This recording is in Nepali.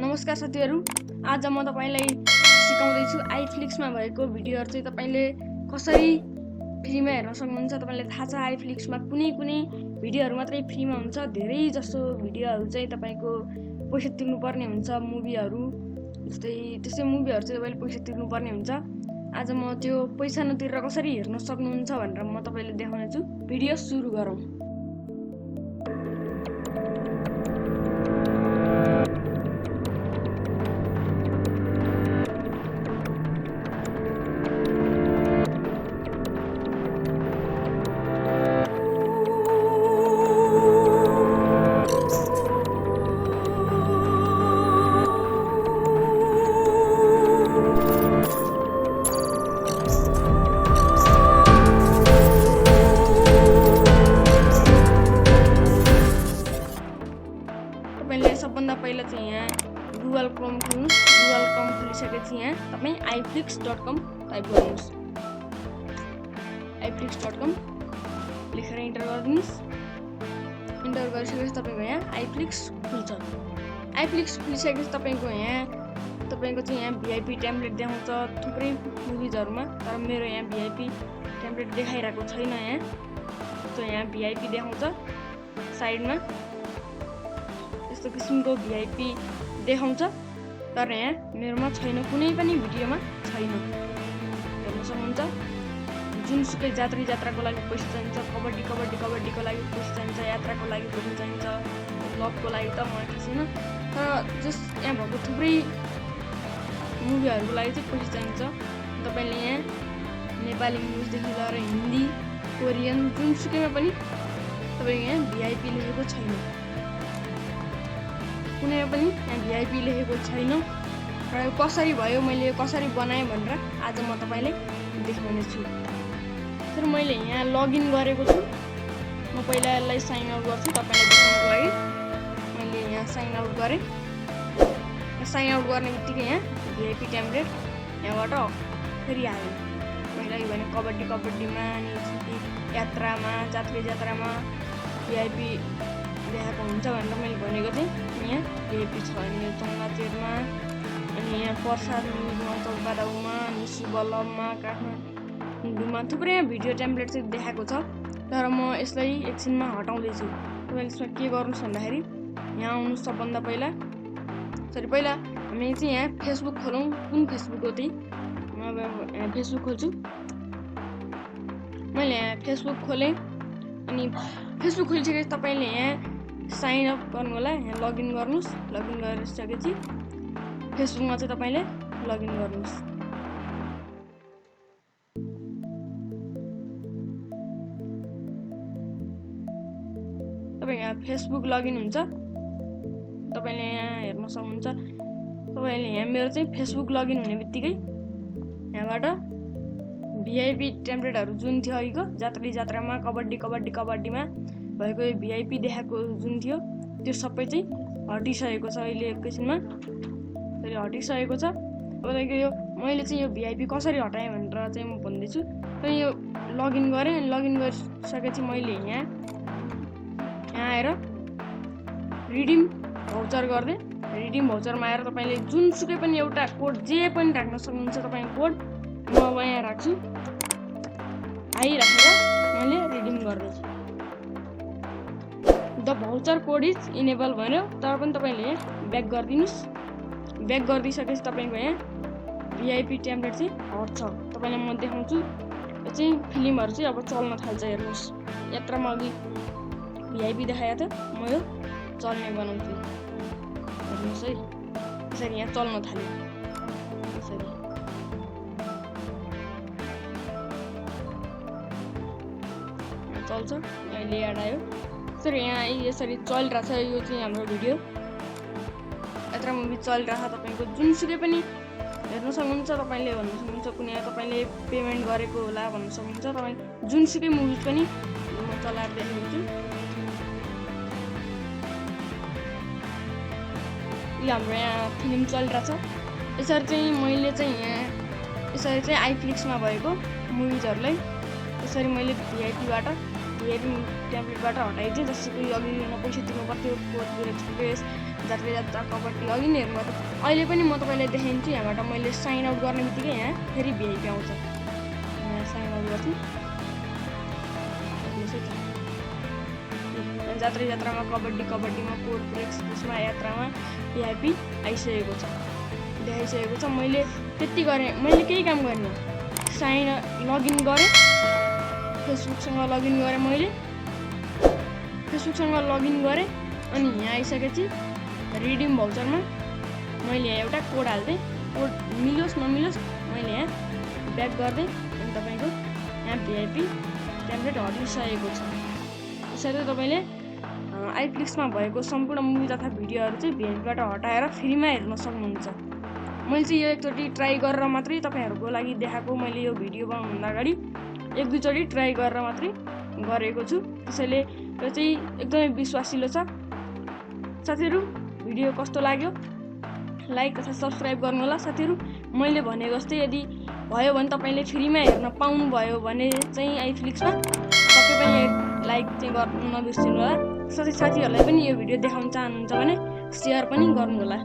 नमस्कार साथीहरु, आज म तपाईलाई सिकाउँदै छु iflix मा भएको भिडियोहरु चाहिँ तपाईले कसरी फ्रीमा हेर्न सक्नुहुन्छ। तपाईलाई थाहा छ iflix मा कुनै भिडियोहरु मात्रै फ्रीमा हुन्छ, धेरै जसो भिडियोहरु चाहिँ तपाईको पैसा तिर्नु पर्ने हुन्छ। मुभीहरु जस्तै त्यसै मुभीहरु चाहिँ तपाईले पैसा तिर्नु पर्ने हुन्छ। आज म त्यो पैसा नतिरेर कसरी हेर्न सक्नुहुन्छ भनेर म तपाईलाई देखाउने छु। भिडियो सुरु गरौँ। सबभन्दा पहिला चाहिँ यहाँ गुगल क्रोम खोल्नुस्। गुगल क्रोम खोलिसकेपछि यहाँ तपाई iflix.com टाइप गर्नुस्। iflix.com लेखेर इन्टर गर्दिनुस्। इन्टर गरिसकेपछि तपाईको यहाँ iflix खुल्छ। iflix खुलिसकेपछि तपाईको चाहिँ यहाँ VIP टेम्प्लेट देखाउँछ थुप्रै मुभिजहरुमा, तर मेरो यहाँ VIP टेम्प्लेट देखाइरहेको छैन। यहाँ त यहाँ VIP देखाउँछ साइडमा, यस्तो किसिमको VIP देखाउँछ, तर यहाँ मेरोमा छैन, कुनै पनि भिडियोमा छैन। हेर्न सक्नुहुन्छ। जुनसुकै यात्राको लागि पैसा चाहिन्छ, कबड्डीको लागि पैसा चाहिन्छ, यात्राको लागि पैसा चाहिन्छ, लभको लागि त मलाई थाहा छैन, तर जस यहाँ भएको थुप्रै मुभीहरुको लागि चाहिँ पैसा चाहिन्छ। तपाईले यहाँ नेपाली मुभिजदेखि लिएर हिन्दी, कोरियन जुनसुकैमा पनि तपाईको यहाँ VIP लेखेको छैन, कुनैमा पनि यहाँ VIP लेखेको छैन। र यो कसरी भयो, मैले कसरी बनाएँ भनेर आज म तपाईलाई देखाउने छु। तर मैले यहाँ लगइन गरेको छु। म पहिला यसलाई साइन आउट गर्छु तपाईलाई देखाउनको लागि। मैले यहाँ साइन आउट गरे। साइन आउट गर्ने बित्तिकै यहाँ VIP टेम्प्लेट यहाँबाट फेरि आयो। मैले भने कबड्डीमा अनि यात्रामा, यात्रामा VIP देखाएको हुन्छ भनेर मैले भनेको थिएँ। यहाँ VIP छ अनि चङ्गाचेरमा, अनि यहाँ प्रसाद न्युजमा, चौपाडाउमा, अनि सुबलममा, काठमाडौँमा थुप्रै यहाँ भिडियो टेम्प्लेट चाहिँ देखाएको छ। तर म यसलाई एकछिनमा हटाउँदैछु। तपाईले यसमा के गर्नुस् भन्दाखेरि यहाँ आउनु। सबभन्दा पहिला हामी चाहिँ यहाँ फेसबुक खोलौँ। कुन फेसबुक हो त्यही म यहाँ फेसबुक खोल्छु। मैले यहाँ फेसबुक खोलेँ अनि फेसबुक खोलिसकेपछि तपाईले यहाँ साइन अप गर्नु होला। यहाँ लगइन गर्नुस्। लगइन गरिसकेपछि फेसबुकमा चाहिँ तपाईले लगइन गर्नुस्। तपाई यहाँ फेसबुक लगइन हुन्छ। तपाईले यहाँ हेर्न सक्नुहुन्छ। तपाईले यहाँ मेरो चाहिँ फेसबुक लगइन हुने बित्तिकै यहाँबाट VIP टेम्प्लेटहरु जुन थियो अघिको यात्रामा, कबड्डीमा भएको VIP देखाएको जुन थियो त्यो सबै चाहिँ हटिसकेको छ। अहिले एकैछिनमा फेरि हटिसकेको छ। तपाईँको यो मैले चाहिँ यो VIP कसरी हटाएँ भनेर चाहिँ म भन्दैछु। र यो लगइन गरेँ। लगइन गरिसकेपछि मैले यहाँ आएर रिडिम भाउचर गर्दै। रिडिम भाउचरमा आएर तपाईले जुनसुकै पनि एउटा कोड जे पनि राख्न सक्नुहुन्छ। तपाईको कोड म यहाँ राख्छु। राखेर मैले रिडिम गर्दैछु। The voucher code is enable भन्यो, तर पनि तपाईले ब्याक गरिदिनुस्। ब्याक गरिदिसकेपछि तपाईको यहाँ VIP टेम्प्लेट चाहिँ हट्छ। तपाईलाई म देखाउँछु। यो चाहिँ फिल्महरु चाहिँ अब चल्न थाल्छ। हेर्नुस्, यात्रामा अघि VIP देखाएको थियो, म यो चल्ने बनाउँछु। हेर्नुस् है, यसरी यहाँ चल्न थाल्यो। यसरी चल्छ। अहिले याद आयो। सर यहाँ यसरी चलिरहेछ। यो चाहिँ हाम्रो भिडियो यात्रा मुभी चलिरहेछ। तपाईको जुनसुकै पनि हेर्न सक्नुहुन्छ। तपाईले भन्न सक्नुहुन्छ कुनै तपाईले पेमेन्ट गरेको होला भन्न सक्नुहुन्छ। तपाईले जुनसुकै मुभी पनि म चलाएर देखाउँछु। यो हाम्रो यहाँ फिल्म चलिरहेछ। यसरी चाहिँ मैले चाहिँ यहाँ यसरी चाहिँ iflix मा भएको मुभिजहरुलाई यसरी मैले VIP टेम्प्लेटबाट हटाइदिएँ। जस्तो कि अघि पैसा तिर्नु पर्थ्यो, कोड जात्रा जात्रा कबड्डी अघि नै हेर्नु पर्यो। अहिले पनि म तपाईँलाई देखाइदिन्छु। यहाँबाट मैले साइन आउट गर्ने बित्तिकै यहाँ फेरि भिआइपी आउँछ। यहाँ साइन आउट गर्छु। जात्रा जात्रामा कबड्डीमा कोर्पोरेक्स त्यसमा यात्रामा भिआइपी आइसकेको छ, देखाइसकेको छ। मैले त्यति गरेँ, मैले केही काम गरेन। लगइन गरेँ, फेसबुकसँग लगइन गरेँ। मैले फेसबुकसँग लगइन गरेँ अनि यहाँ आइसकेपछि रिडिम भाउचरमा मैले यहाँ एउटा कोड हाल्थेँ। कोड मिलोस् नमिलोस् मैले यहाँ ब्याक गर्दै अनि तपाईँको यहाँ भिआइपी टेम्प्लेट हटिसकेको छ। त्यसैले तपाईँले आइफ्लिक्समा भएको सम्पूर्ण मुभी तथा भिडियोहरू चाहिँ भिआइपीबाट हटाएर फ्रीमा हेर्न सक्नुहुन्छ। मैले चाहिँ यो एकचोटि ट्राई गरेर मात्रै तपाईँहरूको लागि देखाएको। मैले यो भिडियो बनाउनुभन्दा अगाडि 1-2 चोटि ट्राई गरेर मात्रै गरेको छु। त्यसैले यो चाहिँ एकदमै विश्वासिलो छ। साथीहरू भिडियो कस्तो लाग्यो लाइक तथा सब्सक्राइब गर्नुहोला। साथीहरू मैले भने जस्तै यदि भयो भने तपाईँले फ्रीमा हेर्न पाउनुभयो भने चाहिँ आइफ्लिक्समा पक्कै पनि लाइक चाहिँ गर्नु नबिर्सिनु होला। साथीहरूलाई पनि यो भिडियो देखाउन चाहनुहुन्छ भने सेयर पनि गर्नुहोला।